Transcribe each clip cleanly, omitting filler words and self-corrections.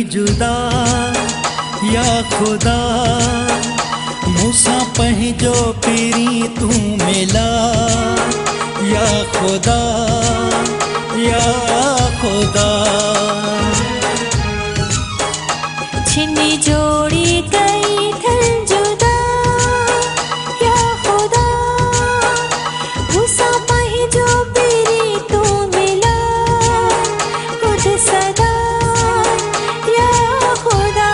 जुदा या खुदा, मूसा पंहिंजो पीरी तू मिला या खुदा या खुदा। छिनी जोड़ी कई थल जुदा या खुदा, मूसा पंहिंजो पीरी तू मिला खुद सदा या खुदा।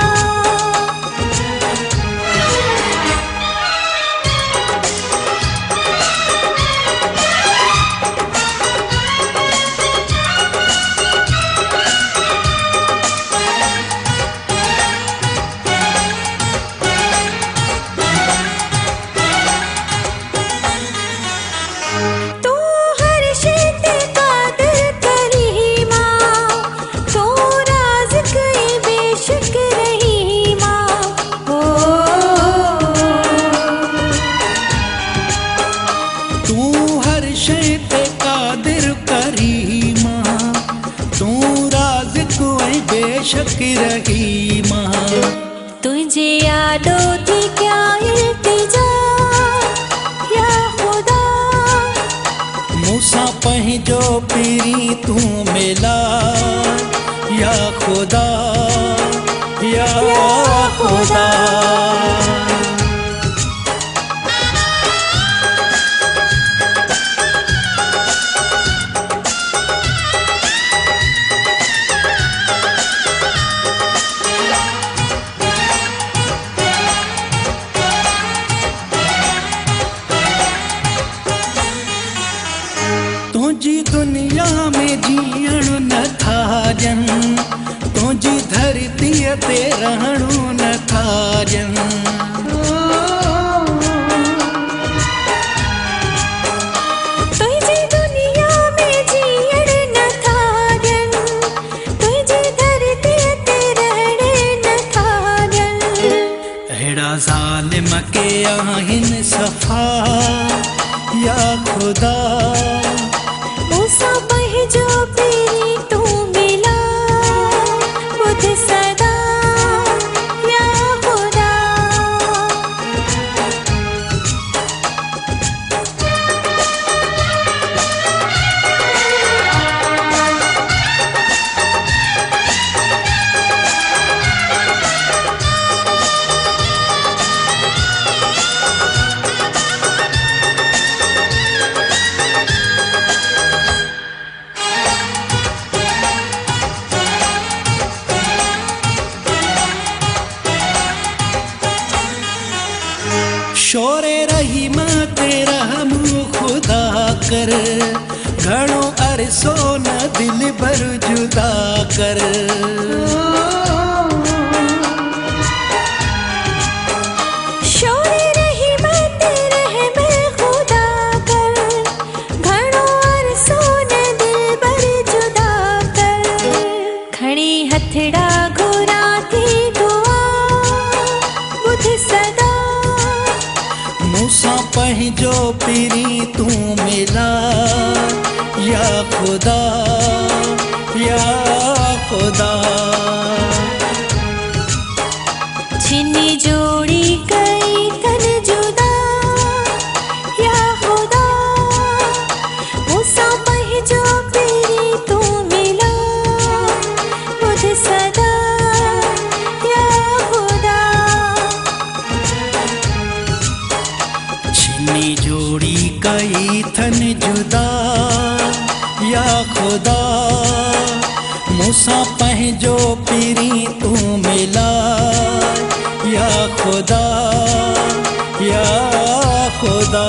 बेशक रही मां, तुझे यादों थी क्या इल्तिजा या खुदा, मूसा पंहिंजो पीरी तू मिला या खुदा या खुदा। तुझी दुनिया में जीअण न था ॼन, तुझी धरतीअ ते रहणो न था ॼन। तुझी दुनिया में जीअण न था ॼन, तुझी धरतीअ ते रहणे न था ॼन। अहिड़ा ज़ालिम के आहिनि सफ़ा या खुदा, मूसा पंहिंजो पीरी तू मिला खुद सदा या खुदा। शोरे रहीम ते रहम खुदा कर, घणो अरसो न दिल भर जुदा कर। शोरे रहीम ते रहम खुदा कर, घणो अरसो न दिल भर जुदा कर। खणी हथड़ा घुरा थी दुआ बुध सदा, मूसा पंहिंजो पीरी तू मिला या खुदा या खुदा। छिनी जोड़ी कई थल जुदा या खुदा, मूसा पंहिंजो पीरी तू मिला खुद सदा या खुदा। छिनी जोड़ी कई थन जुदा या खुदा, मूसा पंहिंजो पीरी तू मिला या खुदा या खुदा।